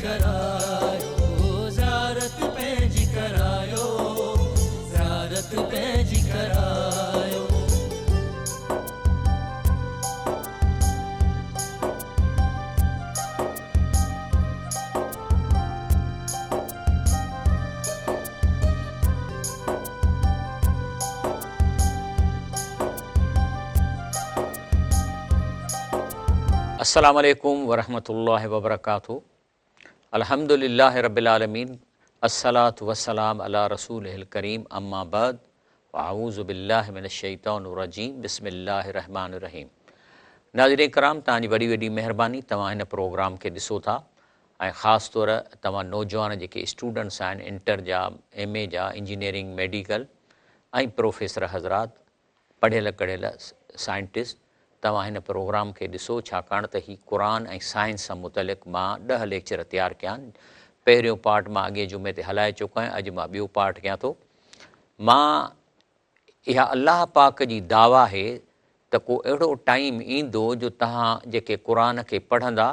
करायो ज़ियारत पंहिंजी करायो ज़ियारत पंहिंजी करायो अस्सलामु अलैकुम वरहमतुल्लाहि वबरकातुहू। अल्हम्दुलिल्लाहि रब्बिल आलमीन, अस्सलातु वस्सलाम अला रसूलिहिल करीम, अम्मा बाद, वअऊज़ु बिल्लाहि मिनश शैतानिर रजीम, बिस्मिल्लाहिर रहमानिर रहीम। नाज़रीन कराम, तव्हांजी वॾी वॾी महिरबानी, तव्हां हिन प्रोग्राम खे ॾिसो था ऐं ख़ासि तौर तव्हां नौजवान जेके स्टूडेंट्स आहिनि, इंटर जा, MA जा, इंजीनियरिंग, मेडिकल ऐं प्रोफेसर हज़रात, पढ़ियल कढ़ियल साइंटिस्ट, तव्हां हिन प्रोग्राम खे ॾिसो, छाकाणि त हीउ क़ुरान ऐं साइंस सां मुतलिक़ मां 10 लेक्चर तयारु कया आहिनि। पहिरियों पार्ट मां अॻे जुमे ते हलाए चुको आहियां, अॼु मां ॿियो पार्ट कयां थो। मां इहा अलाह पाक जी दावा आहे त को अहिड़ो टाइम ईंदो जो तव्हां जेके क़ुरान खे पढ़ंदा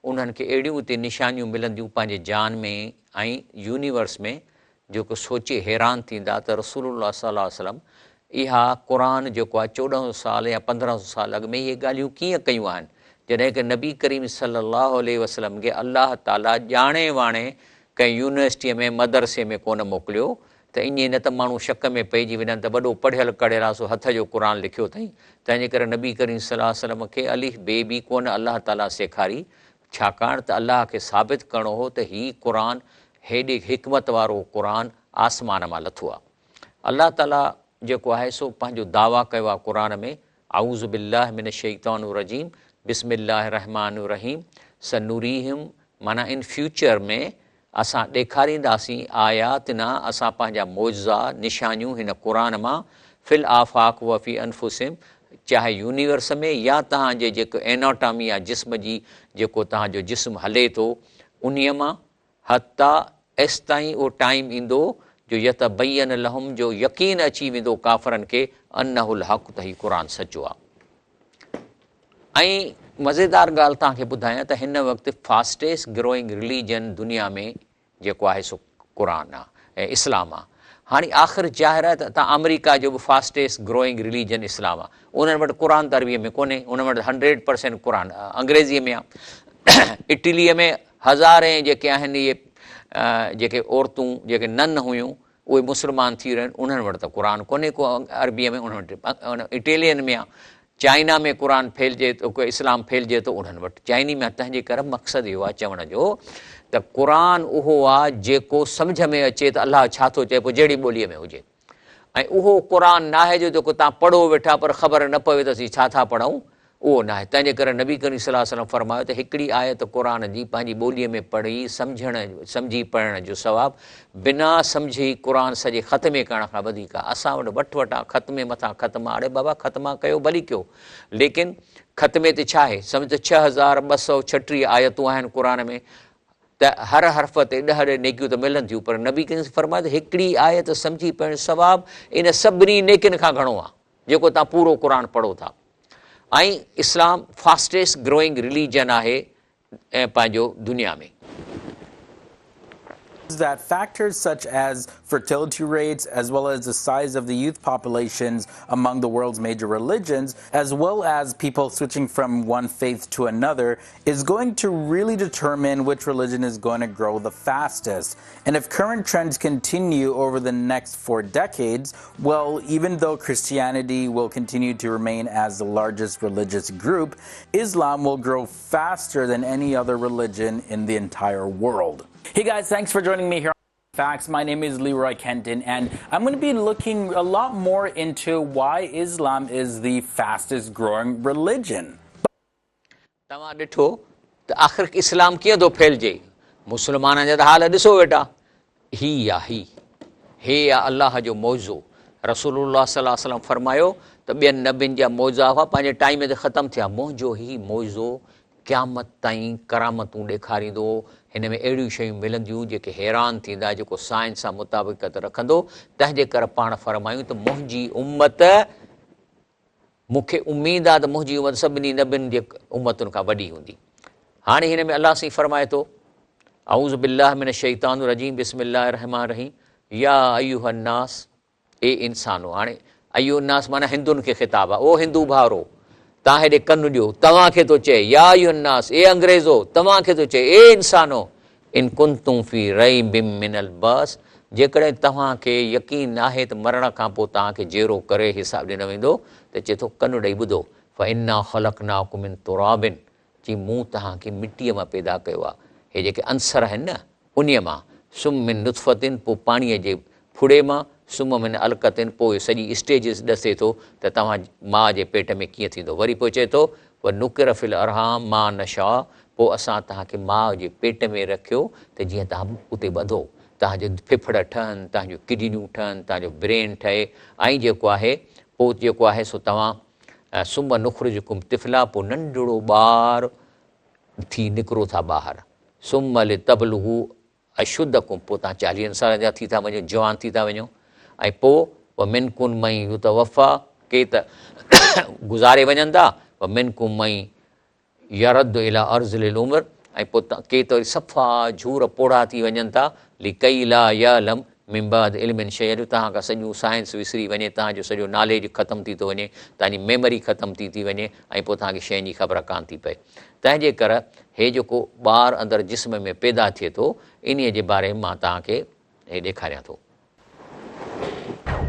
उन्हनि खे अहिड़ियूं उते निशानियूं मिलंदियूं पंहिंजे जान में ऐं यूनिवर्स में, जेको सोचे हैरान थींदा त रसूलुल्लाह सल्लल्लाहु अलैहि वसल्लम इहा क़ुरान जेको आहे 1400 साल या 1500 साल अॻु में इहे ॻाल्हियूं कीअं कयूं आहिनि, जॾहिं कि नबी करीम सल्लल्लाहु अलैहि वसल्लम खे अलाह ताला ॼाणे वाणे कंहिं यूनिवर्सिटीअ में मदरसे में कोन मोकिलियो, त ईअं न त माण्हू शक में पइजी वञनि त वॾो पढ़ियल कढ़ियल आहे सो हथ जो क़ुरान लिखियो अथई। तंहिंजे करे नबी करीम सल्लल्लाहु अलैहि वसल्लम खे अलिफ बे बि कोन अलाह ताला सेखारी, छाकाणि त अलाह खे साबित करिणो हो त हीउ क़ुरान हेॾे हिकमत वारो क़ुरान आसमान मां लथो आहे। अलाह ताला जेको आहे सो पंहिंजो दावा कयो आहे क़ुरान में, आऊज़ु बिल्लाहि मिनश शैतानिर रजीम, बिस्मिल्लाहिर रहमानिर रहीम, सनुरीहिम, माना इन फ्यूचर में असां ॾेखारींदासीं आयातना, असां पंहिंजा मौजज़ा निशानियूं हिन क़ुरान मां, फिल आफ़ाक़ व फी अनफुसिहिम, चाहे यूनिवर्स में या तव्हांजे जेको एनाटॉमी आहे जिस्म जी, जेको तव्हांजो जिस्म हले थो उन्हीअ मां, हता एसि ताईं उहो टाइम ईंदो जो यतबय्यन लहुम, जो यकीन अची वेंदो काफ़रनि खे, अन्नहुल हक़, त हीउ क़ुरान सचो आहे। ऐं मज़ेदार ॻाल्हि तव्हांखे ॿुधायां त हिन वक़्तु फास्टेस्ट ग्रोइंग रिलीजन दुनिया में जेको आहे सो क़ुरान आहे ऐं इस्लाम आहे। हाणे आख़िर ज़ाहिर आहे त तव्हां अमेरिका जो बि फास्टेस्ट ग्रोइंग रिलीजन इस्लाम आहे, उन्हनि वटि क़ुरान त अरबीअ में कोन्हे, उन्हनि वटि 100% क़ुरान अंग्रेज़ीअ में आहे। इटलीअ में हज़ारे जेके आहिनि इहे जेके औरतूं जेके नन हुयूं उहे मुस्लमान थी रहियूं आहिनि, उन्हनि वटि त क़ुरान कोन्हे को अरबीअ में, उन्हनि वटि इटेलियन में आहे। चाइना में क़ुरान फैलिजे थो, को इस्लाम फैलिजे थो, उन्हनि वटि चाइनी में आहे। तंहिंजे करे मक़सदु इहो आहे चवण जो त क़ुरान उहो आहे जेको सम्झ में अचे त अलाह छा थो चए, पोइ जहिड़ी ॿोलीअ में हुजे, ऐं उहो क़ुरान न आहे जो जेको तव्हां पढ़ो वेठा पर ख़बर न पवे त असीं छा था पढ़ूं, उहो न आहे। तंहिंजे करे नबी करीम सल्लल्लाहु अलैहि वसल्लम फरमायो त हिकिड़ी आयत क़ुरान जी पंहिंजी ॿोलीअ में पढ़ी सम्झी पढ़ण जो सवाबु बिना सम्झी क़ुरान सॼे ख़तमे करण खां वधीक आहे। असां वटि वटि आहे ख़तमे मथां ख़तमा, अड़े बाबा ख़तमा कयो भली कयो, लेकिन ख़तमे ते छा आहे, सम्झ त 6236 आयतूं आहिनि क़ुरान में, त हर हर्फ़ ते 10 नेकियूं त मिलनि थियूं, पर नबी करीम फरमायो त हिकिड़ी आयत सम्झी पढ़ण सवाबु इन सभिनी नेकियुनि खां घणो आहे जेको तव्हां पूरो क़ुरान पढ़ो था। ऐं इस्लाम फास्टेस्ट ग्रोइंग रिलीजन आहे ऐं पंहिंजो दुनिया में। That factors such as fertility rates, as well as the size of the youth populations among the world's major religions, as well as people switching from one faith to another, is going to really determine which religion is going to grow the fastest. And if current trends continue over the next 4 decades, well, even though Christianity will continue to remain as the largest religious group, Islam will grow faster than any other religion in the entire world. Hey guys, thanks for joining me here on Facts. My name is Leroy Kenton, and I'm going to be looking a lot more into why Islam is the fastest growing religion. तव्हां ॾिठो त आख़िर इस्लाम कीअं थो फैलिजे, मुस्लमाननि जा त हाल ॾिसो वेठा, ही आहे अलाह जो मौज़ो। रसूलुल्लाह सल्लल्लाहु अलैहि वसल्लम फरमायो त ॿियनि नबियुनि जा मौज़ा हुआ पंहिंजे टाइम ते ख़तमु थिया, मुंहिंजो ही मौज़ो क़यामत ताईं करामतूं ॾेखारींदो। हिन में अहिड़ियूं शयूं मिलंदियूं जेके हैरान थींदा, जेको साइंस सां मुताबिक़त रखंदो। तंहिंजे करे पाण फरमायूं त मुंहिंजी उम्मत, मूंखे उमेद आहे त मुंहिंजी उम्मत सभिनी नबियुनि जे उम्मतुनि खां वॾी हूंदी। हाणे हिन में अलाह साईं फरमाए थो, औज़ु बिल्लाहि मिनश शैतानिर रजीम, बिस्मिल्लाहिर रहमानिर रहीम। या अय्युहन्नास, ए इंसानो। हाणे अय्युहन्नास माना हिंदुनि खे ख़िताबु आहे। ओ हिंदू भाउरो, तव्हां हेॾे कनु ॾियो, तव्हांखे थो चए। या अय्युहन्नास, ए अंग्रेज़ो, तव्हांखे थो चए। ए इंसानो, इन कुंतुम फी रैबिम मिनल बअस, जेकॾहिं तव्हांखे यकीन आहे त मरण खां पोइ तव्हांखे जेरो करे हिसाबु ॾिनो वेंदो, त चए थो कनु ॾेई ॿुधो। फ़इन्ना ख़लक़नाकुम मिन तुराबिन, चई मूं तव्हांखे मिटीअ मां पैदा कयो आहे। हे जेके अंसर आहिनि न, उन्हीअ मां। सुम मिन नुतफ़तिन, पोइ पाणीअ जे फुड़े मां। सुम मिन अलक़तिन, पोइ सॼी स्टेजिस ॾसे थो त तव्हां माउ जे पेट में कीअं थींदो। वरी पोइ चए थो व नुकिर फिल अरहाम मा नशा, पोइ असां तव्हांखे माउ जे पेट में रखियो त जीअं तव्हां उते ॿधो, तव्हांजो फिफड़ ठहनि, तव्हांजूं किडनियूं ठहनि, तव्हांजो ब्रेन ठहे। ऐं जेको आहे पोइ जेको आहे सो तव्हां सुम नुख़्रिजुकुम तिफ़ला, पोइ नंढिड़ो ॿारु थी निकिरो था ॿाहिरि। सुम लितबलुगू अशुद्धकुम, पोइ तव्हां 40 सालनि जा थी था वञो, जवान थी था वञो। ऐं पोइ व मिनकुम मई युतवफ़ा, के त गुज़ारे वञनि था। व मिनकुम मई यरद इला अर्ज़िल उमिरि, ऐं पोइ के त सफ़ा झूर पोड़ा थी वञनि था। लिकई ला यअलम मिन बाद इल्मिन शैअन, तव्हां खां सॼो साइंस विसरी वञे, तव्हांजो सॼो नॉलेज ख़तमु थी थो वञे, तव्हांजी मेमरी ख़तमु थी वञे, ऐं पोइ तव्हांखे शइ जी ख़बर कान थी पए। तंहिंजे करे हे जेको ॿारु अंदरि जिस्म में पैदा थिए थो, इन्हीअ जे बारे में मां तव्हांखे हे ॾेखारियां थो।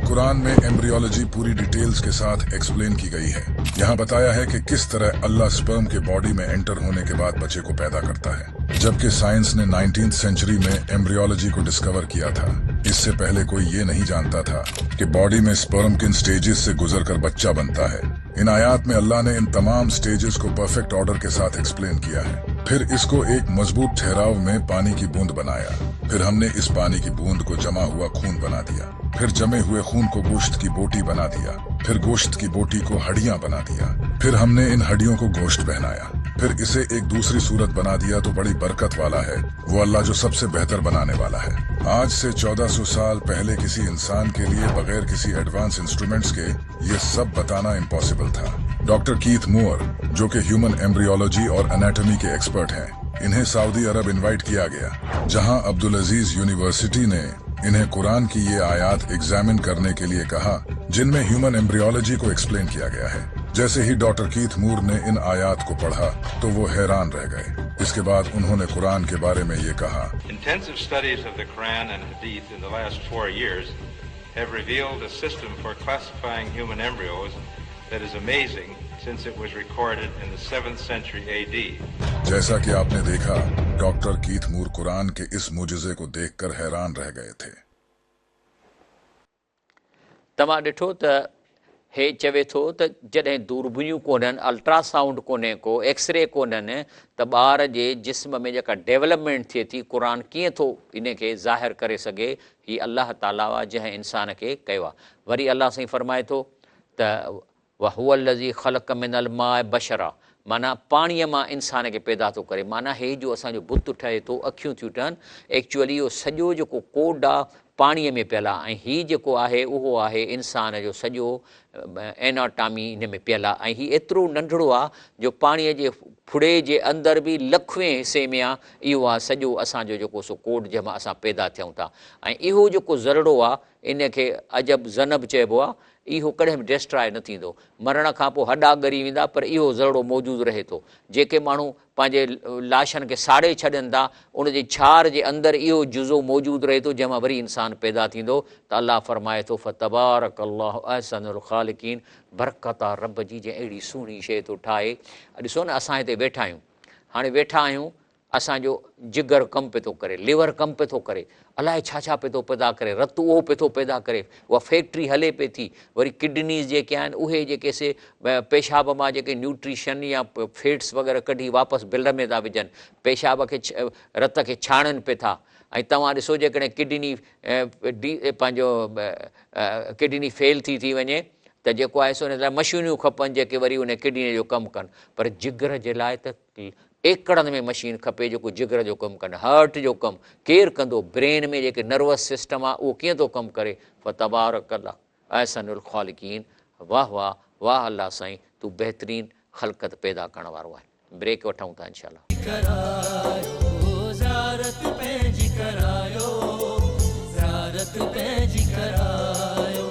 कुरान में एम्ब्रियोलॉजी पूरी डिटेल्स के साथ एक्सप्लेन की गई है। यहाँ बताया है कि किस तरह अल्लाह स्पर्म के बॉडी में एंटर होने के बाद बच्चे को पैदा करता है। जबकि साइंस ने 19th सेंचुरी में एम्ब्रियोलॉजी को डिस्कवर किया था, इससे पहले कोई ये नहीं जानता था कि बॉडी में स्पर्म किन स्टेजेस से गुजरकर बच्चा बनता है। इन आयात में अल्लाह ने इन तमाम स्टेजेस को परफेक्ट ऑर्डर के साथ एक्सप्लेन किया है। फिर इसको एक मजबूत ठहराव में पानी की बूंद बनाया। फिर हमने इस पानी की बूंद को जमा हुआ खून बना दिया। फिर जमे हुए खून को गोश्त की बोटी बना दिया। फिर गोश्त की बोटी को हड्डियां बना दिया। फिर हमने इन हड्डियों को गोश्त पहनाया। फिर इसे एक दूसरी सूरत बना दिया तो बड़ी बरकत वाला है वो अल्लाह जो सबसे बेहतर बनाने वाला है। आज से 1400 साल पहले किसी इंसान के लिए बगैर किसी एडवांस इंस्ट्रूमेंट्स के ये सब बताना इम्पॉसिबल था। डॉक्टर कीथ मूर, जो कि ह्यूमन एम्ब्रियोलॉजी और एनाटॉमी के एक्सपर्ट हैं, इन्हें सऊदी अरब इनवाइट किया गया, जहां अब्दुल अजीज यूनिवर्सिटी ने इन्हें कुरान की ये आयात एग्जामिन करने के लिए कहा, जिनमें ह्यूमन एम्ब्रियोलॉजी को एक्सप्लेन किया गया है। जैसे ही डॉक्टर कीथ मूर ने इन आयात को पढ़ा तो वो हैरान रह गए। इसके बाद उन्होंने कुरान के बारे में ये कहा, Intensive studies of the Quran and Hadith in the last 4 years have revealed a system for classifying human embryos that is amazing since it was recorded in the 7th century AD. जैसा कि आपने देखा, doctor Keith मूर कुरान के इस मुजिज़े को देखकर हैरान रह गए थे। तव्हां ॾिठो त हे चवे थो त जॾहिं दूरबीनियूं कोन्हनि, अल्ट्रासाउंड कोन्हे को, एक्सरे कोन्हनि, त ॿार जे जिस्म में जेका डेवलपमेंट थिए थी, क़ुरान कीअं थो इन खे ज़ाहिर करे सघे। हीअ अलाह ताला आहे जंहिं इंसान खे कयो आहे। वरी अलाह साईं फरमाए थो त वहुवल्लज़ी ख़लक़ मिनल माए बशरा, माना पाणीअ मां इंसान खे पैदा थो करे। माना हे जो असांजो बुत ठहे थो, अखियूं थियूं ठहनि, एक्चुअली इहो सॼो जेको कोड आहे पाणीअ में पियल आहे। ऐं हीअ जेको आहे उहो आहे इंसान जो सॼो एनाटॉमी इन में पियल आहे। ऐं हीअ एतिरो नंढिड़ो आहे जो पाणीअ जे फुड़े जे अंदरि बि लखवें हिसे में आहे। इहो आहे सॼो असांजो जेको सो कोड जंहिंमां असां पैदा थियूं था। ऐं इहो जेको ज़रड़ो आहे, इन खे अजब ज़नब चइबो आहे। इहो कॾहिं बि डिस्ट्रॉय न थींदो। मरण खां पोइ हॾा ॻरी वेंदा, पर इहो ज़रड़ो मौजूदु रहे थो। जेके माण्हू पंहिंजे लाशनि खे साड़े छॾनि था, उन जे छार जे अंदरि इहो जुज़ो मौजूदु रहे थो, जंहिंमां वरी इंसानु पैदा थींदो। त अलाह फरमाए थो फ़तबारक अल्लाहु अहसनुल ख़ालिक़ीन, बरकत आहे रब जी जंहिं अहिड़ी सुहिणी शइ थो ठाहे। ॾिसो न, असां हिते वेठा आहियूं, हाणे वेठा आहियूं, असांजो जिगर कमु पियो थो करे, लिवर कमु पियो थो करे, अलाए छा छा पियो थो पैदा करे, रत उहो पियो थो पैदा करे, उहा फैक्ट्री हले पई थी। वरी किडनीज़ जेके आहिनि उहे जेके से पेशाब मां जेके न्यूट्रिशन या फैट्स वग़ैरह कढी वापसि बिल में था विझनि, पेशाब खे रत खे छाणनि पिया था। ऐं तव्हां ॾिसो जेकॾहिं किडनी पंहिंजो किडनी फेल थी वञे त जेको आहे सो हुन लाइ मशीनियूं खपनि जेके वरी उन किडनीअ जो कमु कनि। पर जिगर जे लाइ त एकड़नि में मशीन खपे जेको जिगर जो कमु कनि, हार्ट जो कमु केरु कंदो, ब्रेन में जेके नर्वस सिस्टम आहे उहो कीअं थो कमु करे। फ़तबारक अल्लाह अहसनुल ख़ालिक़ीन, वाह वाह वाह अल्लाह साईं, तूं बहितरीनु ख़ल्क़त पैदा करण वारो आहे। ब्रेक वठूं था इंशाअल्लाह। ज़ियारत पंहिंजी करायो, ज़ियारत पंहिंजी करायो।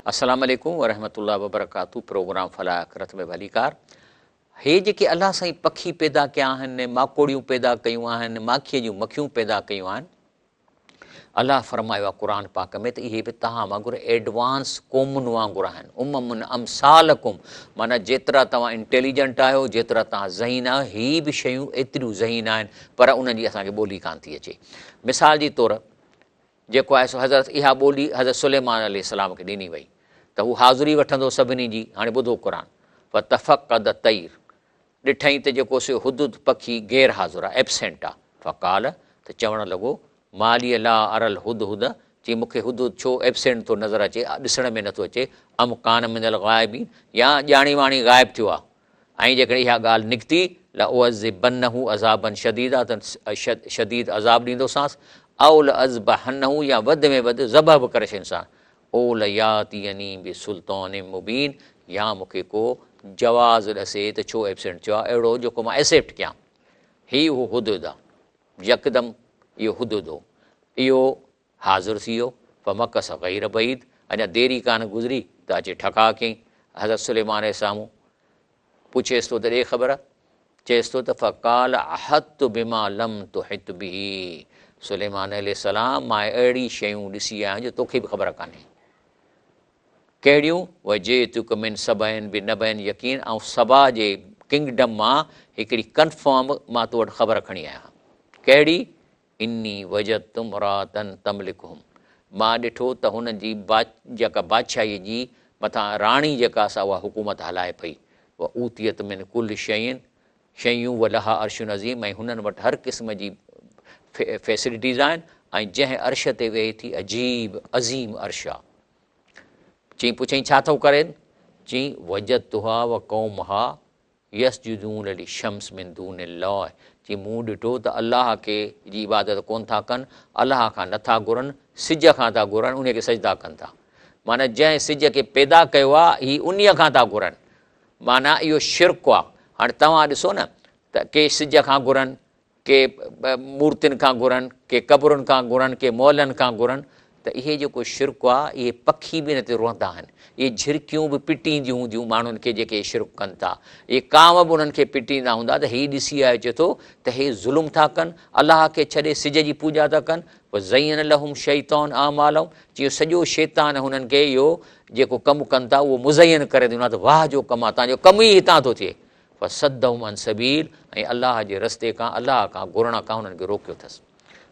अस्सलाम वालेकुम वरहमतुल्लाहि वबरकातुहू। प्रोग्राम फलाह आख़िरत में भलीकार। हे जेके अलाह साईं पखी पैदा कया आहिनि, माकोड़ियूं पैदा कयूं आहिनि, माखीअ जूं मखियूं पैदा कयूं आहिनि, अलाह फरमायो आहे क़ुर पाक में त इहे बि तव्हां वांगुरु एडवांस क़ौमुनि वांगुरु आहिनि। उममुन अमसालकुम, माना जेतिरा तव्हां इंटेलिजेंट आहियो, जेतिरा तव्हां ज़हीन आहियो, हीअ बि शयूं एतिरियूं ज़हीन आहिनि, पर उन्हनि जी असांखे ॿोली कान थी अचे। मिसाल जी तौरु जेको आहे सो हज़रत इहा ॿोली हज़रत सुलेमान अलैहिस्सलाम खे ॾिनी वई त हू हाज़ुरी वठंदो सभिनी जी। हाणे ॿुधो क़ुर, फ़तफ़क़द तैर, ॾिठईं त जेको सो हुदुद पखी गैर हाज़ुर आहे, एब्सेंट आहे। फ़क़ाल, त चवणु लॻो माली ला अरल हुदहुद, चई मूंखे हुदुद छो एब्सेंट थो नज़र अचे, ॾिसण में नथो अचे। अम कान मिनल गाइबीन, या ॼाणी वाणी गाइब थियो आहे। ऐं जेकॾहिं इहा ॻाल्हि निकिती ल उअज़िबन्नहु अज़ाबन शदीदा, त शदीद अज़ाब ॾींदोसांसि। औ ल अज़बहन्नहु, या वधि में वधि ज़बह बि करे छॾिसां। ओ ल यातियनी बि सुल्तान मुबीन, या मूंखे को जवाज़ ॾसे त छो एब्सेंट थियो आहे, अहिड़ो जेको मां एक्सेप्ट कयां। हीउ उहो हुदुद आहे, यकदमि इहो हुदुद हो, इहो हाज़ुर थी वियो। फ़मकस गैर बईद, अञा देरी कान गुज़री त अचे ठका कयईं हज़रत सुलेमान जे साम्हूं। पुछेसि थो त ॾे ख़बर, चएसि थो त फ़क़ाल अहत बिमा लम तुहित बिही, सुलेमान अलैहिस्सलाम मां अहिड़ी शयूं ॾिसी आहियां जो तोखे बि ख़बर कान्हे। कहिड़ियूं? वजेतुक मिन सबइन बि नबइन यकीन, ऐं सबा जे किंगडम मां हिकिड़ी कंफर्म मां तो वटि ख़बर खणी आहियां। कहिड़ी? इन्नी वजदतु इम्राअतन तमलिकुहुम, मां ॾिठो त हुन जी जेका बादशाहीअ जी मथां राणी जेका सा उहा हुकूमत हलाए पई। उहा ऊतियत मिन कुल शयूं वलहा अर्शुन अज़ीम, ऐं हुननि वटि हर क़िस्म जी फैसिलिटीज़ आहिनि, ऐं जंहिं अर्श ते वेही थी अजीब अज़ीम अर्श आहे। चई, पुछई छा थो करे? चई वजदतुहा व क़ौमहा यसजुदून लिशम्स मिन दूनिल्लाह, चई मूं ॾिठो त अलाह खे जी इबादत कोन था कनि, अलाह खां नथा घुरनि, सिज खां था घुरनि, उन खे सजदा कनि था। माना जंहिं सिज खे पैदा कयो आहे हीअ उन खां था घुरनि, माना इहो शिरक आहे। हाणे तव्हां ॾिसो न त के सिज खां घुरनि, के मूर्तियुनि खां घुरनि, के क़बरुनि खां घुरनि, के मौलनि खां घुरनि, त इहे जेको शिरक आहे, इहे पखी बि हिन ते रहंदा आहिनि। इहे झिरकियूं बि पिटींदियूं हूंदियूं माण्हुनि खे जेके शिरक कनि था, इहे कांव बि उन्हनि खे पिटींदा हूंदा त हीअ ॾिसी आयो चए थो त हे ज़ुल्म था कनि, अलाह खे छॾे सिज जी पूॼा था कनि। पोइ ज़यन लहुम शैतान आमालहुम, चयो सॼो शैतान हुननि खे इहो जेको कमु कनि था उहो मुज़यन करे ॾिनो आहे त वाह जो कमु आहे, तव्हांजो कमु ई हितां थो थिए। फ़सद्दहुम अन सबील, ऐं अलाह जे रस्ते खां, अलाह खां घुरण खां हुननि खे रोकियो अथसि।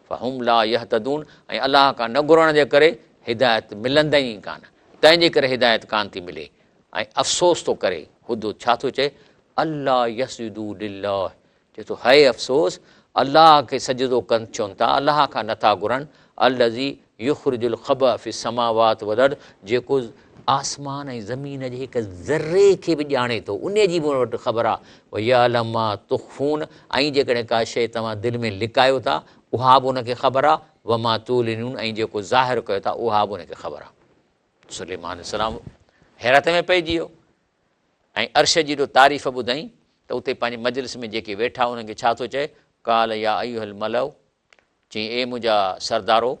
फ़हुम ला यहतदून, ऐं अलाह खां न घुरण जे करे हिदायत मिलंदई ई कान, तंहिंजे करे हिदायत कान थी मिले। ऐं अफ़सोस थो करे हुदुद, छा थो चए? अल्लाह यसजुदू लिल्लाह, चए थो है अफ़सोस, अलाह खे सजदो कनि चवनि था, अलाह खां नथा घुरनि। अल्लज़ी युख़्रिजुल ख़बअ फ़ी समावात वल अर्द, जेको आसमान ऐं ज़मीन जे हिकु ज़र्रे खे बि ॼाणे थो, उन जी बि वटि ख़बर आहे। वयअलम मा तुख़फ़ून, ऐं जेकॾहिं का शइ तव्हां दिलि में लिकायो था उहा बि उनखे ख़बर आहे। वमा तुलिनून, ऐं जेको ज़ाहिर कयो था उहा बि उनखे ख़बर आहे। सुलेमान अलैहिस्सलाम हैरत में पइजी वियो ऐं अर्श जी जो तारीफ़ ॿुधई त उते पंहिंजे मजलिस में जेके वेठा उन्हनि खे छा थो चए? काल या अयुहल मलव, चई ए मुंहिंजा सरदारो,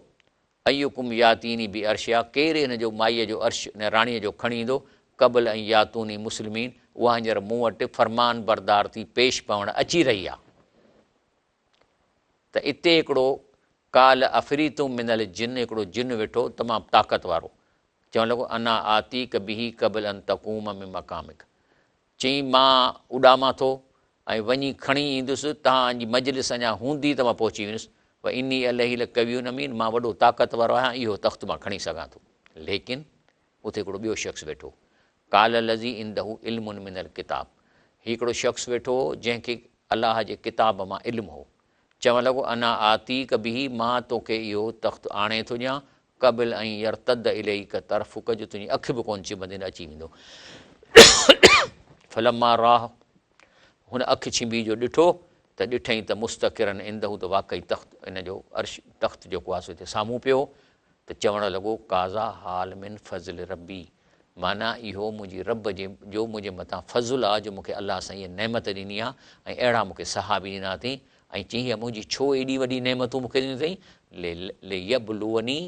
अयुकुम यातीनी बि अर्शिया, केरु हिन जो माईअ जो अर्श हिन राणीअ जो खणी ईंदो, क़बल ऐं यातूनी मुस्लिमीन, उहा हींअर मूं वटि फ़रमान बरदार थी पेश पवणु अची रही आहे। त इते हिकिड़ो काल अफ़रीतुम मिनल जिन, हिकिड़ो जिन वेठो तमामु ताक़त वारो, चवणु लॻो अना आती कबिही क़बल अन तक़ूम मिन मक़ामिक, चई मां उॾामां थो ऐं वञी खणी ईंदुसि, तव्हांजी मजलिस अञा हूंदी त मां पहुची वेंदुसि। भई इन अलही ल कवियूं नमीन, मां वॾो ताक़तवर आहियां, इहो तख़्तु मां खणी सघां थो। लेकिन उते हिकिड़ो ॿियो शख़्स वेठो, काल लज़ी इंदहु इल्मुन मिनल किताब, हिकिड़ो शख़्स वेठो हो जंहिंखे अलाह जे किताब मां इल्मु हो। चवणु लॻो अना आती कबिही, मां तोखे इहो तख़्तु आणे थो ॾियां, क़बिल ऐं यरतद इलैक तरफ़ुक, जो तुंहिंजी अखि बि कोन चिबंदी, अची वेंदो। फलम्मा राह हुन अखि छिंबी जो ॾिठो त ॾिठईं त मुस्तक़िरन इंदहू त वाक़ई तख़्त इन जो अर्श तख़्त जेको आहे सो हिते साम्हूं पियो त चवणु लॻो काज़ा हाल मिन फज़ल रबी, माना इहो मुंहिंजी रब जो मुंहिंजे मथां फज़ुल आहे जो मूंखे अलाह सां इहा नेमत ॾिनी आहे ऐं अहिड़ा मूंखे सहाबी ॾिना अथई। ऐं चई हीअ मुंहिंजी छो एॾी वॾी नेमतूं मूंखे ॾिनियूं अथई, ले यबलूअनी,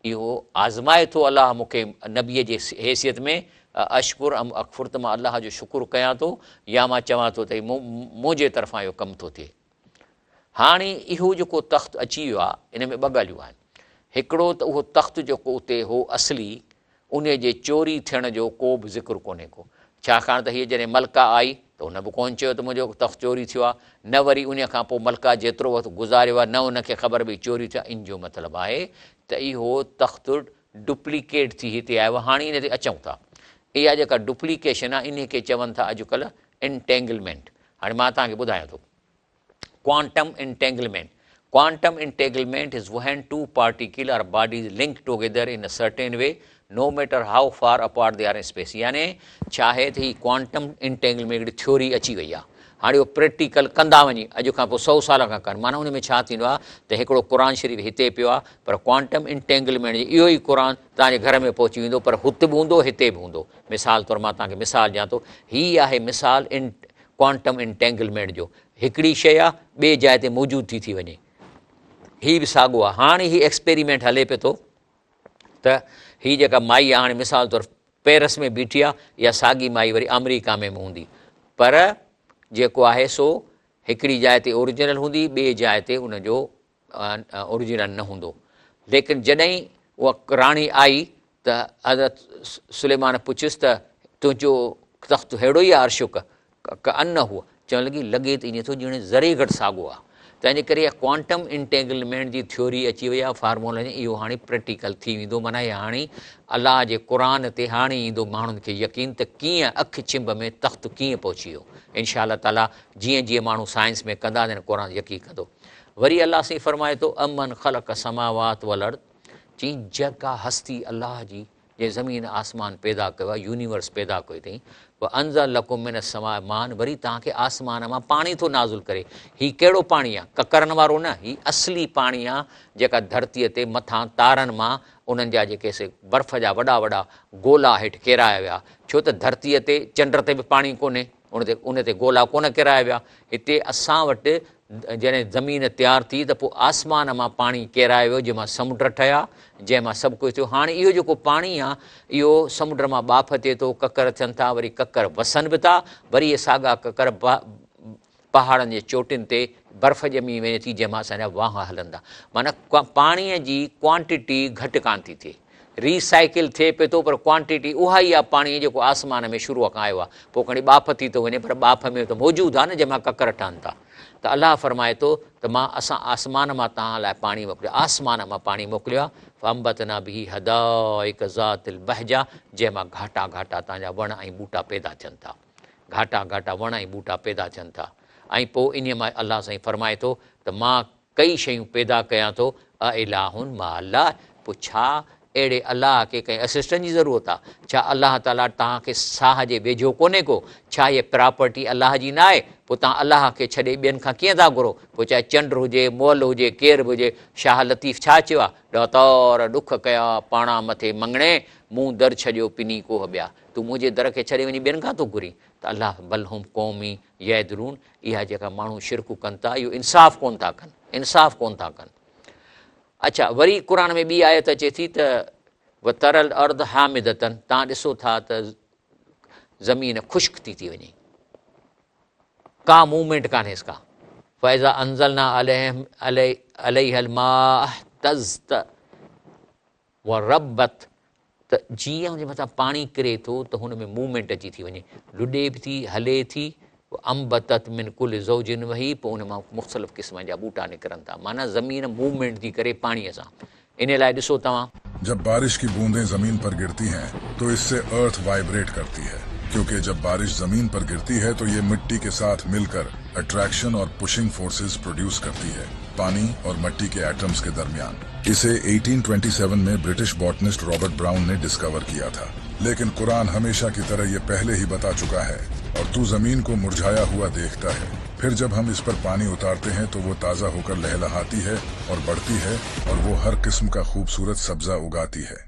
इहो आज़माए थो अलाह मूंखे नबीअ जे हैसियत में अशकुर अम अकफुर, त मां अलाह जो शुकुरु कयां थो या मां चवां थो त मुंहिंजे तरफ़ां इहो कमु थो थिए। हाणे इहो जेको तख़्त अची वियो आहे इन में ॿ ॻाल्हियूं आहिनि। हिकिड़ो त उहो तख़्त जेको उते हो असली, उन जे चोरी थियण जो को बि ज़िक्र कोन्हे को, छाकाणि त हीअ जॾहिं मलका आई त हुन बि कोन्ह चयो त मुंहिंजो तख़्त चोरी थियो आहे, न वरी उन खां पोइ मलका जेतिरो वक़्तु गुज़ारियो आहे न उनखे ख़बर पई चोरी थियो आहे। इन जो मतिलबु आहे त इहो तख़्त डुप्लीकेट थी हिते आयो, हाणे इन ते अचूं था। इहा जेका डुप्लीकेशन आहे इन खे चवनि था अॼुकल्ह इंटेंगलमेंट। हाणे मां तव्हांखे ॿुधायां थो quantum entanglement. Quantum entanglement is when two particular bodies link together in a certain way, no matter how far apart they are in space. यानी चाहे त ही क्वांटम इंटेंगलमेंट थ्योरी अची वई आहे, हाणे उहो प्रैक्टिकल कंदा वञी अॼु खां पोइ 100 साल खां कनि। माना उन में छा थींदो आहे त हिकिड़ो क़ुर शरीफ़ हिते पियो आहे, पर क्वांटम इंटेंगलमेंट इहो ई क़ुर तव्हांजे घर में पहुची वेंदो, पर हुते बि हूंदो हिते बि हूंदो। मिसाल तौरु मां तव्हांखे मिसाल ॾियां थो, हीअ आहे मिसाल क्वांटम इंटेंगलमेंट जो। हिकिड़ी शइ आहे ॿिए जाइ ते मौजूदु थी वञे, हीअ बि साॻियो आहे। हाणे हीअ एक्सपेरिमेंट हले पियो थो त हीअ जेका माई आहे, हाणे मिसाल तौरु पेरिस में बीठी आहे, या साॻी माई वरी अमेरिका में हूंदी, पर जेको आहे सो हिकिड़ी जाइ ते ओरिजिनल हूंदी, ॿिए जाइ ते उनजो ओरिजिनल न हूंदो। लेकिन जॾहिं उहा राणी आई त हज़रत सुलेमान पुछियुसि त तुंहिंजो तख़्त अहिड़ो ई आहे अर्शुक क अन हुआ, चवणु लॻे त ईअं थो ॼण ज़रे घटि साॻियो आहे। तंहिंजे करे इहा क्वांटम इंटेंगलमेंट जी थ्योरी अची वई आहे, फार्मूला इहो हाणे प्रैक्टिकल थी वेंदो। माना इहा हाणे अलाह जे क़ुर ते हाणे ईंदो माण्हुनि खे यकीन त कीअं अखि छिंभ में तख़्त कीअं पहुची वियो। इनशा अलाह ताला जीअं जीअं माण्हू साइंस में कंदा आहिनि क़ुर यकीन कंदो। वरी अलाह साईं फरमाए थो अमन ख़लक़ समावात वल अर्द, चई जेका हस्ती अलाह जी जे ज़मीन आसमान पैदा कयो आहे, यूनिवर्स पैदा कयो अथई, पोइ अंज़ल लकुम मिन समाए मान, वरी तव्हांखे आसमान मां पाणी थो नाज़ुल करे। हीउ कहिड़ो पाणी आहे? ककरनि वारो न, हीउ असली पाणी आहे जेका धरतीअ ते मथां तारनि मां उन्हनि जा जेके से बर्फ़ जा वॾा वॾा गोला हेठि किराया विया। छो त धरतीअ ते चंड ते बि पाणी कोन्हे, उन ते गोला कोन किराया विया। हिते असां वटि जॾहिं ज़मीन तयारु थी त पोइ आसमान मां पाणी किरायो वियो, जंहिंमां समुंड ठहिया, जंहिंमां सभु कुझु थियो। हाणे इहो जेको पाणी आहे इहो समुंड मां बाफ़ थिए थो, ककर थियनि था, वरी ककर वसनि बि था, वरी इहे साॻा ककर पहाड़नि जे चोटियुनि ते बर्फ़ ॼमी वञे थी, जंहिंमां असांजा वाह हलंदा। माना पाणीअ जी क्वांटिटी घटि कान थी थिए, रिसाइकिल थिए पियो थो, पर क्वांटिटी उहा ई आहे पाणी जेको आसमान में शुरूअ खां आयो आहे। पोइ खणी बाफ़ थी थो वञे, पर बाफ़ में त मौजूदु आहे न जंहिंमां ककर ठहनि था। त अलाह फरमाए थो त असां आसमान मां तव्हां लाइ पाणी मोकिलियो, आसमान मां पाणी मोकिलियो आहे। फंबतना बि हदाइक ज़ातिल बहजा, जंहिंमां घाटा घाटा तव्हांजा वण ऐं ॿूटा पैदा थियनि था, घाटा घाटा वण ऐं ॿूटा पैदा थियनि था। ऐं पोइ इन मां अलाह साईं फरमाए थो त मां कई शयूं पैदा कयां थो, इलाहुन मा अलाह, पोइ छा अहिड़े अलाह खे कंहिं असिस्टेंट जी ज़रूरत आहे? छा अलाह ताला तव्हांखे साह जे वेझो कोन्हे को? छा इहा प्रॉपर्टी अलाह जी न आहे? पोइ तव्हां अलाह खे छॾे ॿियनि खां कीअं था घुरो? पोइ चाहे चंड हुजे, मोल हुजे, केर बि हुजे। शाह लतीफ़ छा चयो आहे? ॾौतौर ॾुख कया पाणा मथे मंगणे, मूं दर छॾियो पिनी कोह ॿिया। तूं मुंहिंजे दर खे छॾे वञी ॿियनि खां थो घुरी? त अलाह बलहुम क़ौमी यहदरून, इहा जेका माण्हू शिरकू कनि था इहो इंसाफ़ कोन था कनि, इंसाफ़ कोन था कनि। अच्छा, वरी क़ुर में ॿी आयत अचे थी त वतरल अर्द हामिदतन, तव्हां ॾिसो था त ज़मीन ख़ुश्क थी वञे, का मूवमेंट कान्हेसि का। फ़ैज़ा अंज़लना अलैहल माअ इह्तज़्ज़त व रबत, त जीअं हुनजे मथां पाणी किरे थो त हुन में मूवमेंट अची थी वञे, लुॾे बि थी, हले थी। अम्बतत मिन कुल ज़ौजिन वही, पोइ हुन मां मुख़्तलिफ़ क़िस्म जा ॿूटा निकिरनि था। माना ज़मीन मूवमेंट थी करे पाणीअ सां। इन लाइ ॾिसो तव्हां, जब बारिश की बूंदें जमीन पर गिरती हैं तो इससे अर्थ वाइब्रेट करती है, क्योंकि जब बारिश जमीन पर गिरती है तो ये मिट्टी के साथ मिलकर अट्रैक्शन और पुशिंग फोर्सेस प्रोड्यूस करती है। पानी और मिट्टी के एटम्स के दरमियान। इसे 1827 में ब्रिटिश बॉटनिस्ट रॉबर्ट ब्राउन ने डिस्कवर किया था। लेकिन कुरान हमेशा की तरह ये पहले ही बता चुका है और तू जमीन को मुरझाया हुआ देखता है, फिर जब हम इस पर पानी उतारते हैं तो वो ताज़ा होकर लहलहाती है और बढ़ती है और वो हर किस्म का खूबसूरत सब्जा उगाती है।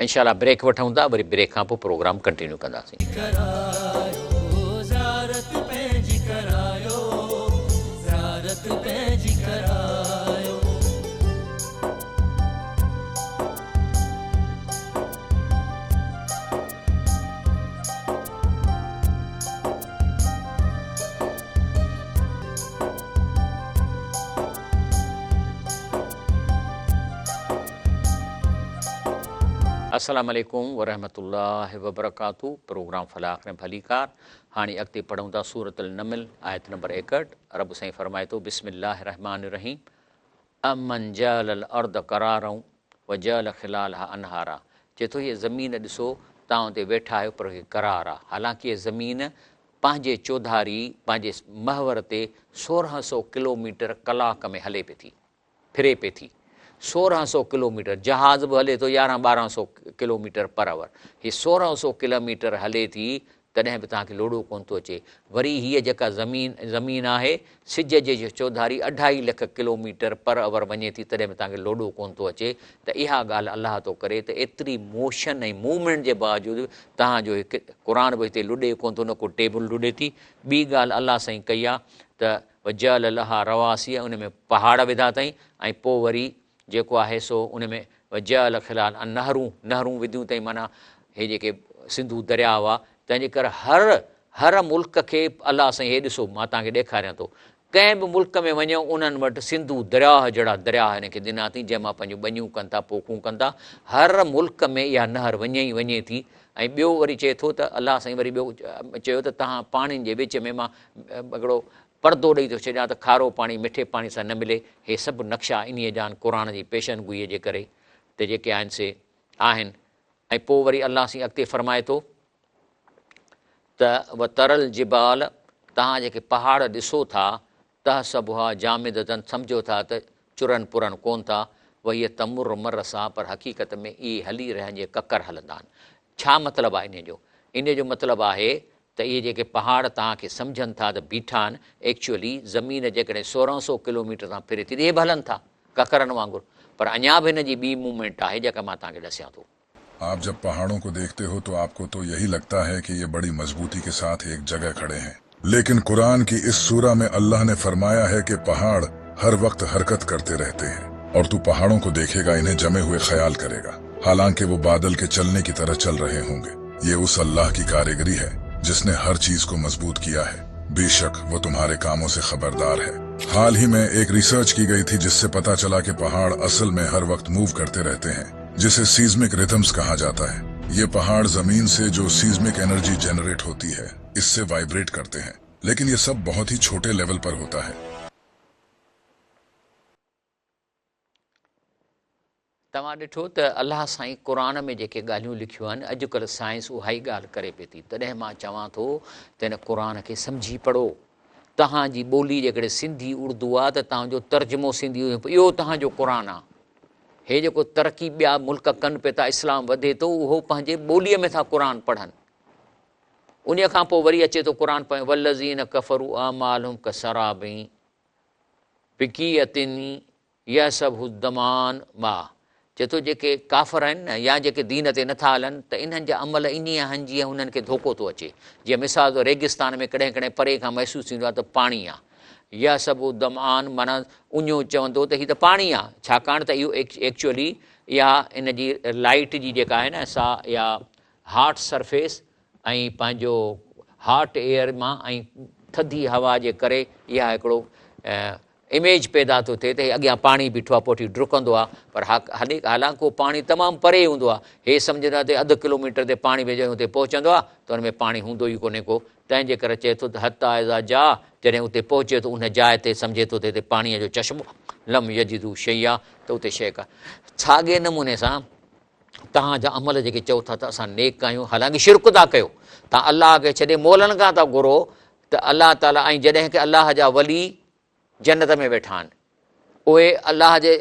इंशाल्लाह ब्रेक वठूं था, वरी ब्रेक खां पोइ प्रोग्राम कंटिन्यू कंदासीं। करायो ज़ियारत पंहिंजी करायो, ज़ियारत पंहिंजी करायो। अस्सलामु अलैकुम वरहमतुल्लाहि वबरकातुहू। प्रोग्राम फलाख में भलीकार। हाणे अॻिते पढ़ूं था सूरत अल-नमल आयत नंबर 61। रब साईं फरमाए थो बिस्मिल्लाहिर रहमानिर रहीम अमन जअल अर्द करारऊं व जअल खिलालहा अनहारा। चए थो हीअ ज़मीन ॾिसो तव्हां ते वेठा आहियो पर हीअ करार आहे। हालांकि हीअ ज़मीन पंहिंजे चौधारी पंहिंजे महवर ते 1600 किलोमीटर कलाक में हले पई थी, फिरे पई थी। 1600 किलोमीटर, जहाज़ बि हले थो 1100-1200 किलोमीटर पर आवर। हीअ 1600 किलोमीटर हले थी तॾहिं बि तव्हांखे लोॾो कोन थो अचे। वरी हीअ जेका ज़मीन आहे सिज जे चौधारी 2.5 लख किलोमीटर पर आवर वञे थी, तॾहिं बि तव्हांखे लोॾो कोन थो अचे। त इहा ॻाल्हि अलाह थो करे त एतिरी मोशन ऐं मूवमेंट जे बावजूदि तव्हांजो क़ुरान बि हिते लुॾे कोन थो, न को टेबल लुॾे थी। ॿी ॻाल्हि अलाह साईं कई आहे त वजअल लहा रवासी, उन में पहाड़ विधा अथई ऐं पोइ वरी जेको आहे सो उन में वजअल खिलाल नहरूं विधियूं अथई। माना हे जेके सिंधू दरिया हुआ, तंहिंजे करे हर मुल्क खे अलाह साईं हे ॾिसो मां तव्हांखे ॾेखारियां थो, कंहिं बि मुल्क में वञो उन्हनि वटि सिंधू दरिया जहिड़ा दरिया हिन खे ॾिना अथई, जंहिंमां पंहिंजूं ॿनियूं कनि था, पोखूं कनि था। हर मुल्क में इहा नहर वञे ई वञे थी। ऐं ॿियो वरी चए थो त अलाह साईं वरी ॿियो चयो त तव्हां पाणिनि जे विच में मां हिकिड़ो पर्दो ॾेई थो छॾियां त खारो पाणी मिठे पाणी सां न मिले। हे सभु नक्शा इन्हीअ जा क़ुरान जी पेशनगुईअ जे करे त जेके आहिनि से आहिनि। ऐं पोइ वरी अलाह साईं अॻिते फरमाए थो त व तरल जिबाल, तव्हां जेके पहाड़ ॾिसो था त सभु हा जामिदतन, सम्झो था त चुरनि पुरनि कोन था। वही तमुर मरसा, पर हक़ीक़त में इहे हली रहनि जे ककर हलंदा आहिनि। छा मतिलबु आहे इन जो? इन जो मतिलबु आहे त इहे जेके पहाड़ तव्हांखे सम्झनि था त बीठा आहिनि, एक्चुअली ज़मीन जेकॾहिं 1600 किलोमीटर तां फिरे थी, इहे बि हलनि था ककरनि वांगुरु, पर अञा बि हिन जी ॿी मूवमेंट आहे जेका मां तव्हांखे ॾसियां थो। आप जब पहाड़ों को देखते हो तो आपको तो यही लगता है कि ये बड़ी मजबूती के साथ एक जगह खड़े हैं, लेकिन कुरान की इस सूरा में अल्लाह ने फरमाया है कि पहाड़ हर वक्त हरकत करते रहते हैं और तू पहाड़ों को देखेगा, इन्हें जमे हुए ख्याल करेगा, हालांकि वो बादल के चलने की तरह चल रहे होंगे। ये उस अल्लाह की कारीगरी है जिसने हर चीज को मजबूत किया है। बेशक वो तुम्हारे कामों से खबरदार है। हाल ही में एक रिसर्च की गई थी जिससे पता चला कि पहाड़ असल में हर वक्त मूव करते रहते हैं, जिसे सीज्मिक रिथम्स कहा जाता है। ये पहाड़ जमीन से जो सीज्मिक एनर्जी जनरेट होती है इससे वाइब्रेट करते हैं, लेकिन ये सब बहुत ही छोटे लेवल पर होता है। तव्हां ॾिठो त अलाह साईं क़ुरान में जेके ॻाल्हियूं लिखियूं आहिनि, अॼुकल्ह साइंस उहा ई ॻाल्हि करे पई थी। तॾहिं मां चवां थो त हिन क़ुरान खे सम्झी पढ़ो। तव्हांजी ॿोली जेकॾहिं सिंधी उर्दू आहे त तव्हांजो तर्जुमो सिंधी, इहो तव्हांजो क़ुरान आहे। हे जेको तरक़ी ॿिया मुल्क कनि पिया था, इस्लाम वधे थो, उहो पंहिंजे ॿोलीअ में था क़ुरान पढ़नि। उन खां पोइ वरी अचे थो क़ुरान पढ़े वल्लज़ीन कफ़रू आमालहुम कसराबी बिकीयतिनी यसबहु दमान मा। चए थो जेके काफ़र आहिनि न, या जेके दीन ते नथा हलनि, त इन्हनि जा अमल ईअं आहिनि जीअं उन्हनि खे धोखो थो अचे। जीअं मिसाल तो रेगिस्तान में कॾहिं कॾहिं परे खां महसूसु थींदो आहे त पाणी आहे, या सभु दमान माना उञो चवंदो त हीअ त पाणी आहे, छाकाणि त इहो एक्चुअली इहा इन जी लाइट जी जेका आहे न सा, या हॉट सरफेस ऐं पंहिंजो हॉट एयर मां ऐं थधी हवा जे करे इहा हिकिड़ो इमेज पैदा थो थिए त अॻियां पाणी बीठो आहे, पोइ डुकंदो आहे, पर हालांकि उहो पाणी तमामु परे हूंदो आहे। हे सम्झंदा त अधु किलोमीटर ते पाणी वेझो हुते पहुचंदो आहे त हुन में पाणी हूंदो ई कोन्हे को। तंहिंजे करे चए थो त हता एज़ा जा, जॾहिं उते पहुचे थो उन जाइ ते सम्झे थो त हिते पाणीअ जो चश्मो लम यजिदू शइ आहे, त उते शइ का साॻे नमूने सां तव्हांजा अमल जेके चओ था त असां नेक कयूं, हालांकि शिरक था कयो, तव्हां अलाह खे छॾे मोलनि खां था घुरो त अलाह ताला, ऐं जॾहिं की अलाह जा वली जन्नत में वेठा आहिनि, उहे अलाह जे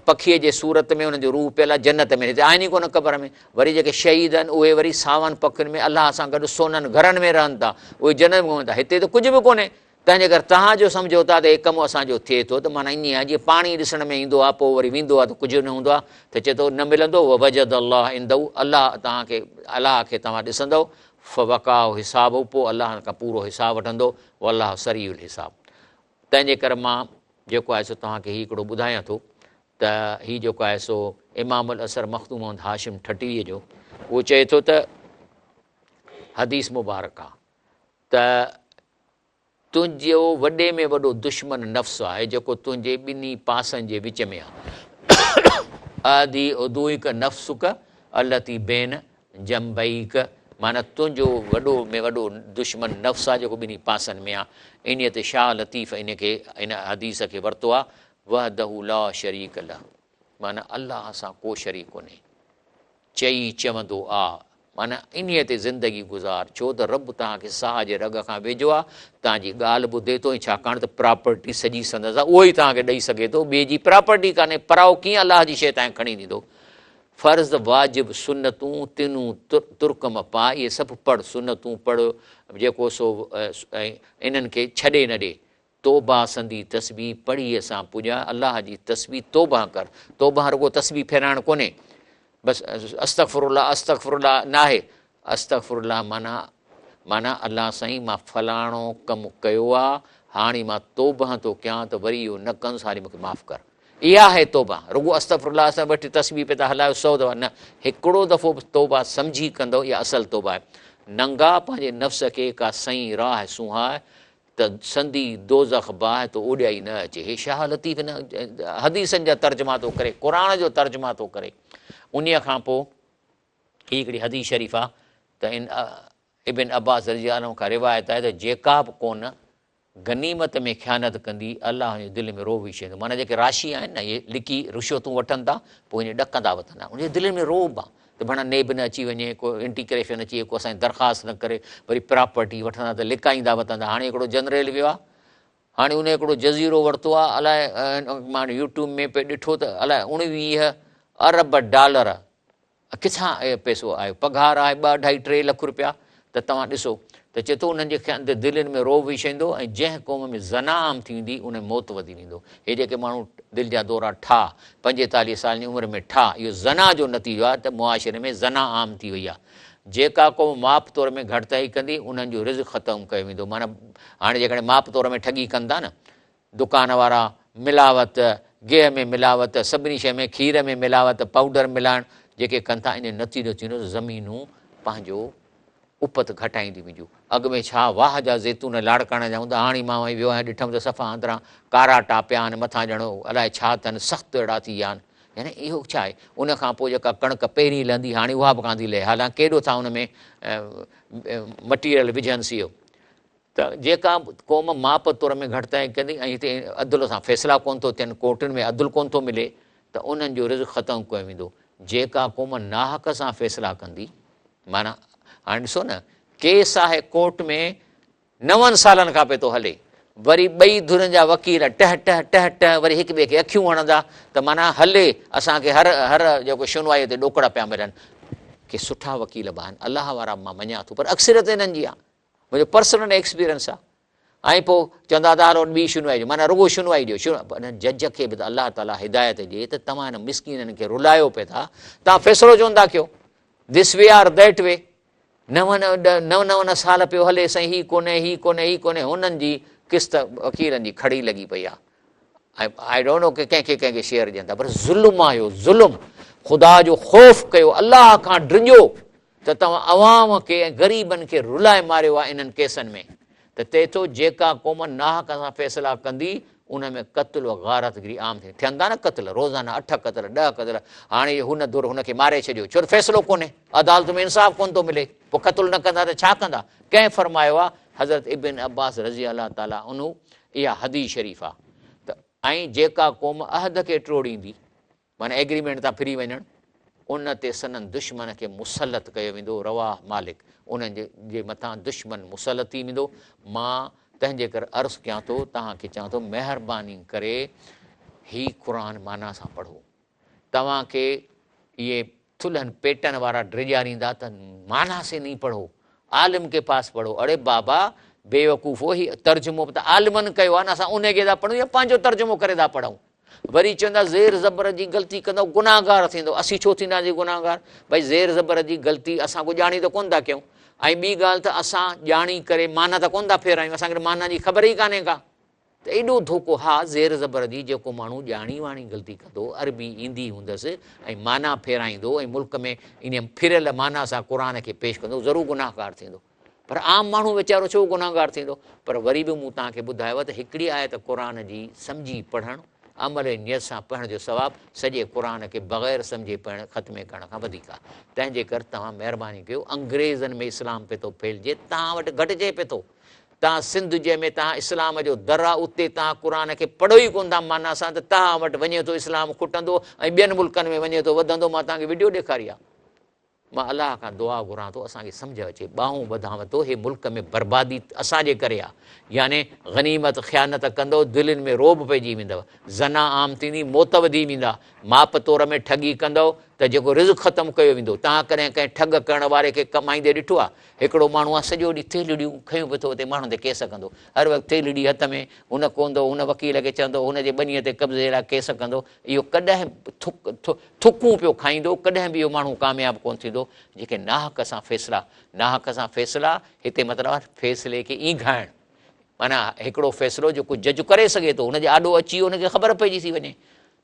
पखीअ जे सूरत में हुननि जो रूह पियल आहे जन्नत में, हिते आहिनि ई कोन क़बर में। वरी जेके शहीद आहिनि उहे वरी सावनि पखियुनि में अलाह सां गॾु सोननि घरनि में रहनि था, उहे जन्नत में वञनि था। हिते त कुझु बि कोन्हे, तंहिंजे करे तव्हांजो सम्झो था त हे कमु असांजो थिए थो, त माना ईअं आहे जीअं पाणी ॾिसण में ईंदो आहे पोइ वरी वेंदो आहे त कुझु न हूंदो आहे, त चए थो न मिलंदो वजद अलाह ईंदव, अलाह तव्हांखे अलाह खे तव्हां ॾिसंदव, फ़वकाउ हिसाब, पोइ अलाह खां पूरो हिसाब वठंदो, अलाह सरीउल हिसाब। तंहिंजे करे मां जेको आहे सो तव्हांखे हीउ हिकिड़ो ॿुधायां थो त हीउ जेको आहे सो इमाम अल असर मखदूम मोहम्मद हाशिम ठटीअ जो, उहो चए थो त हदीस मुबारक आहे त तुंहिंजो वॾे में वॾो दुश्मन नफ़्स आहे जेको तुंहिंजे ॿिन्ही पासनि जे विच में आहे। आदि उदूइक नफ़्सुक अलती बेन जंबईक, माना तुंहिंजो वॾो में वॾो दुश्मन नफ़्स आहे जेको ॿिन्ही पासनि में आहे। इन ते शाह लतीफ़ इन हदीस खे वरितो आहे, वहदहु ला शरीक लह, माना अलाह सां को शरीक कोन्हे, चई चवंदो आ, माना इन ते ज़िंदगी गुज़ार, छो त रब तव्हांखे साह जे रग खां वेझो आहे, तव्हांजी ॻाल्हि ॿुधे थो, छाकाणि त प्रॉपर्टी सॼी संदसि आहे, उहो ई तव्हांखे ॾेई सघे थो, ॿिए जी प्रॉपर्टी कान्हे, पराओ कीअं अलाह जी शइ तव्हांखे खणी ॾींदो। फ़र्ज़ वाजिब सुनतूं तिनूं तुर्कम पा, इहे सभु पढ़, सुनतूं पढ़, जेको सो इन्हनि खे छॾे न ॾे। तौबा संदी तस्बीह पढ़ीअ सां पुॼा, अलाह जी तस्बीह तौबा कर, तौबा रुगो तस्बीह फेराइणु कोन्हे, बसि अस्तग़फिरुल्लाह अस्तग़फिरुल्लाह न आहे, अस्तग़फिरुल्लाह माना अलाह साईं मां फलाणो कमु कयो आहे, हाणे मां तौबा थो कयां त वरी इहो न कंदुसि, हाणे मूंखे माफ़ु कर, इहा आहे तौबा। रुगो अस्तग़फिरुल्लाह असां वटि तस्बीह पे था हलायो 100 दफ़ा न, हिकिड़ो दफ़ो तौबा सम्झी कंदो, इहा असल तौबा आहे। नंगा पंहिंजे नफ़्स खे का सही राह सुहाए त संदी दोज़ख बाहि तो ओॾियाई न अचे। हे शाह लतीफ़ न हदीसनि जा तर्जुमा थो करे, क़ुर जो तर्जुमा थो करे। उन खां पोइ हीअ हिकिड़ी हदीस शरीफ़ आहे त इब्न अब्बास रज़ी अल्लाह खां रिवायत आहे त जेका बि कोन गनीमत में ख़यानत कंदी अलाह जे दिलि में रोब विझंदो, माना जेके राशी आहिनि न इहे लिकी रुश्वतूं वठनि था पोइ हीअं ॾकंदा वठंदा, उनजे दिलि में रोब आहे त भणा नेब न अची वञे, को इंटीग्रेशन अची को असांजी दरख़्वास्त न करे, वरी प्रॉपर्टी वठंदा त लिकाईंदा वठंदा। हाणे हिकिड़ो जनरल वियो आहे, हाणे उन हिकिड़ो जज़ीरो वरितो आहे, अलाए मां यूट्यूब में पे ॾिठो त अलाए 19 अरब डॉलर किथां पैसो आयो, पघार आहे 2-2.5-3 लख रुपया, त तव्हां ॾिसो त चए थो उन्हनि जे दिलनि में रोब विछंदो, ऐं जंहिं क़ौम में ज़ना आम थींदी उन में मौत वधी वेंदो। हे जेके माण्हू दिलि जा दौरा ठाह 45 साल जी उमिरि में ठाह, इहो ज़ना जो नतीजो आहे त मुआशिरे में ज़ना आम थी वई आहे। जेका क़ौम माप तौर में घटिताई कंदी उन्हनि जो रिज़्क़ ख़तमु कयो वेंदो। माना हाणे जेकॾहिं माप तौर में ठगी कंदा न, दुकान वारा मिलावट, गिह में मिलावट, सभिनी शइ में, खीर में मिलावट, पाउडर मिलाइण जेके कनि था, इन नतीजो थींदो ज़मीनूं पंहिंजो उपत घटाईंदी वेंदियूं। अॻु में छा वाह जा ज़ैतून लाड़काणे जा हूंदा, हाणे मां वियो आहियां ॾिठमि त सफ़ा अंदरां कारा टापिया आहिनि, मथां ॼणो अलाए छा अथनि, सख़्तु अहिड़ा थी विया आहिनि। यानी इहो छा आहे, उन खां पोइ जेका कणिक पहिरीं लहंदी हाणे उहा बि कान थी लहे, हालांकि केॾो था उन में मटीरियल विझनिसि इहो। त जेका क़ौम माप तौर में घटिताई कंदी ऐं हिते अदल सां फ़ैसिला कोन थो थियनि, कोर्टुनि में अदल कोन थो मिले, त उन्हनि जो रिज़्क़ ख़तमु कयो वेंदो। जेका क़ौम नाहक सां फ़ैसिला कंदी, माना हाणे ॾिसो न, केस आहे कोर्ट में 9 सालनि खां पियो थो हले, वरी ॿई धुरनि जा वकील टह टह टह टह वरी हिक ॿिए खे अखियूं हणंदा, त माना हले असांखे हर जेको सुनवाईअ ते ॾोकड़ा पिया मिलनि। के सुठा वकील बि आहिनि, अलाह वारा मां मञा थो, पर अक्सरियत इन्हनि जी आहे, मुंहिंजो पर्सनल एक्सपीरियंस आहे। ऐं पोइ चवंदा त हलो ॿी सुनवाई ॾियो, माना रुगो सुनवाई ॾियो, जज खे बि त अलाह ताला हिदायत ॾिए त तव्हां हिन मिसकिननि खे रुलायो पिया था, तव्हां फ़ैसिलो चवंदा कयो this way or that way. 9 साल पियो हले साईं, ही कोन्हे ही कोन्हे ही कोन्हे, हुननि जी किस्त वकीलनि जी खड़ी लॻी पई आहे। ऐं आई डोंट नो की कंहिंखे कंहिंखे शेयर ॾियनि था, पर ज़ुल्म आयो ज़ुल्म, ख़ुदा जो ख़ौफ़ कयो, अलाह खां डिॼो त तव्हां अवाम खे ऐं ग़रीबनि खे रुलाए मारियो आहे इन्हनि केसनि में। त तंहिं थो जेका क़ौम नाहक सां फ़ैसिला कंदी उन में क़त्ल गारतगिरी आम थियंदा न, क़त्ल रोज़ाना 8 क़त्ल 10 क़त्ल। हाणे हुन दुर हुनखे मारे छॾियो, छो त फ़ैसिलो कोन्हे, अदालत में इंसाफ़ कोन थो मिले, पोइ क़त्ल न कंदा त छा कंदा। कंहिं फरमायो आहे, हज़रत इब्न अब्बास रज़ी अल्लाह ताला उन्हू, इहा हदीस शरीफ़ आहे त ऐं जेका क़ौम अहद खे टोड़ींदी, माना एग्रीमेंट था फिरी वञनि, उन ते सननि दुश्मन खे मुसलत कयो वेंदो। रवाह मालिक, उन्हनि जे मथां दुश्मन मुसलत थी वेंदो। मां तंहिंजे करे अर्ज़ु कयां थो, तव्हांखे चवां थो महिरबानी करे ही क़ुर माना सां पढ़ो। तव्हांखे इहे थुल्हनि पेटनि वारा ड्रिजारींदा त माना से नहीं पढ़ो, आलिम के पास पढ़ो। अड़े बाबा बेवकूफ़ो, ही तर्जुमो त आलिमनि कयो आहे न, असां उनखे था पढ़ूं या पंहिंजो तर्जुमो करे था पढ़ूं। वरी चवंदा ज़ेर ज़बर जी ग़लती कंदो गुनाहगार थींदो। असीं छो थींदासीं गुनाहगार? भई ज़ेर ज़बर जी ग़लती असां को ॼाणी त कोन था कयूं, ऐं ॿी ॻाल्हि त असां ॼाणी करे माना त कोन था फेरायूं, असांखे माना जी ख़बर ई कान्हे का। त एॾो धोखो। हा, ज़ेर ज़बर जी जेको माण्हू ॼाणी वाणी ग़लती कंदो, अरबी ईंदी हूंदसि ऐं माना फेराईंदो ऐं मुल्क में इन फिरियल माना सां क़ुर खे पेश कंदो, ज़रूरु गुनाहगार थींदो। पर आम माण्हू वीचारो छो गुनाहगार थींदो? पर वरी बि मूं तव्हांखे ॿुधायो त हिकिड़ी आयत क़ुर जी सम्झी पढ़णु, अमल नियत सां पढ़ण जो सवाबु सॼे क़ुर खे बग़ैर सम्झे पढ़णु ख़तमे करण खां वधीक आहे। तंहिंजे करे तव्हां महिरबानी कयो, अंग्रेज़नि में इस्लाम पियो थो फैलिजे, तव्हां वटि घटिजे पियो थो। तव्हां सिंध जंहिंमें तव्हां इस्लाम जो दर आहे, उते तव्हां क़ुर खे पढ़ो ई कोन था माना सां, त तव्हां वटि वञे थो इस्लाम खुटंदो ऐं ॿियनि मुल्कनि में वञे थो वधंदो। मां तव्हांखे वीडियो ॾेखारी आहे। मां अलाह खां दुआ घुरां थो असांखे सम्झ अचे, ॿाहूं ॿधांव थो। हे मुल्क में बर्बादी असांजे करे आहे, याने गनीमत ख़यानत कंदो, दिलनि में रोब पइजी वेंदव, ज़ना आम थींदी, मौत वधी वेंदा, माप तौर में ठगी कंदव त जेको रिज़्क़ ख़तमु कयो वेंदो। तव्हां कॾहिं कंहिं ठग करण वारे खे कमाईंदे ॾिठो आहे? हिकिड़ो माण्हू आहे सॼो ॾींहुं थेलिड़ियूं खयूं पियो थो, हुते माण्हुनि ते केस कंदो, हर वक़्तु थेलिड़ी हथ में, हुन कोंदो, हुन वकील खे चवंदो, हुनजे ॿनीअ ते कब्ज़े लाइ केस कंदो। इहो कॾहिं थुकूं पियो खाईंदो, कॾहिं बि इहो माण्हू कामयाबु कोन थींदो। जेके नाहक सां फ़ैसिला हिते मतिलबु आहे फ़ैसिले खे ईंघाइणु, माना हिकिड़ो फ़ैसिलो जेको जज करे सघे थो, हुनजे आॾो अची हुनखे ख़बर पइजी थी वञे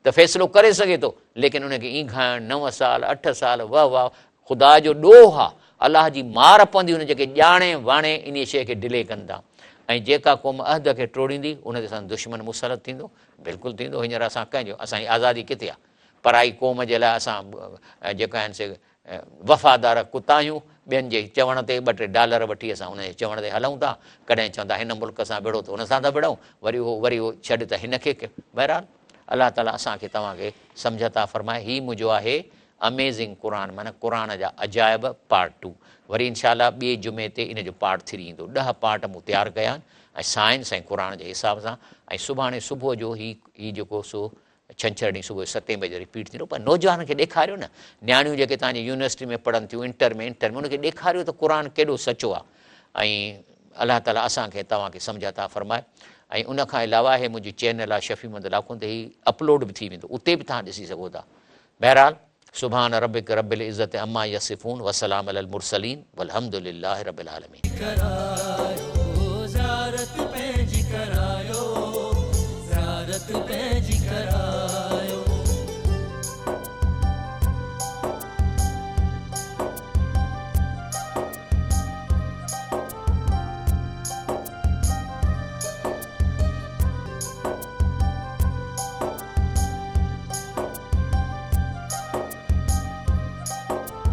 त फ़ैसिलो करे सघे थो, लेकिन हुनखे ईंघाइणु 9 साल 8 साल वाह ख़ुदा जो ॾोह आहे, अलाह जी मार पवंदी हुन जेके ॼाणे वाणे इन शइ खे डिले कनि था। ऐं जेका क़ौम अहद खे टोड़ींदी उन ते असां दुश्मन मुसलत थींदो, बिल्कुलु थींदो। हींअर असां कंहिंजो, असांजी आज़ादी किथे आहे? पराई क़ौम जे लाइ असां जेका आहिनि से वफ़ादार कुता आहियूं, ॿियनि जे चवण ते $2-3 वठी असां उनजे चवण ते हलूं था। कॾहिं चवंदा हिन मुल्क सां विढ़ो त हुन सां था विढ़ूं, वरी उहो छॾ त हिन खे। बहरहाल अलाह ताला असांखे तव्हांखे सम्झ था फ़रमाए। हीउ मुंहिंजो आहे अमेज़िंग क़ुर, माना क़ुर जा अजाइब पार्ट 2। वरी इनशाला ॿिए जुमे ते इन जो पार्ट 3 ईंदो। 10 पार्ट मूं तयारु कया आहिनि ऐं साइंस ऐं क़ुर जे हिसाब सां। ऐं सुभाणे सुबुह जो हीउ जेको सो छंछरु ॾींहुं सुबुह 7 बजे रिपीट थींदो। पर नौजवान खे ॾेखारियो न, न्याणियूं जेके तव्हांजी यूनिवर्सिटी में पढ़नि थियूं, इंटर में उनखे ॾेखारियो त क़ुर केॾो सचो आहे। ऐं अलाह ताला असांखे तव्हांखे सम्झ था फ़रमाए। ऐं उनखां अलावा हे मुंहिंजी चैनल आहे शफ़ी महमद लाखों ते ही अपलोड बि थी वेंदो, उते बि तव्हां ॾिसी सघो था। बहरहाल सुभान रब्बिक रब्बिल इज़्ज़ति अम्मा यसिफ़ून वसलाम अलल मुरसलीन वल्हम्दुलिल्लाहि रब्बिल आलमीन।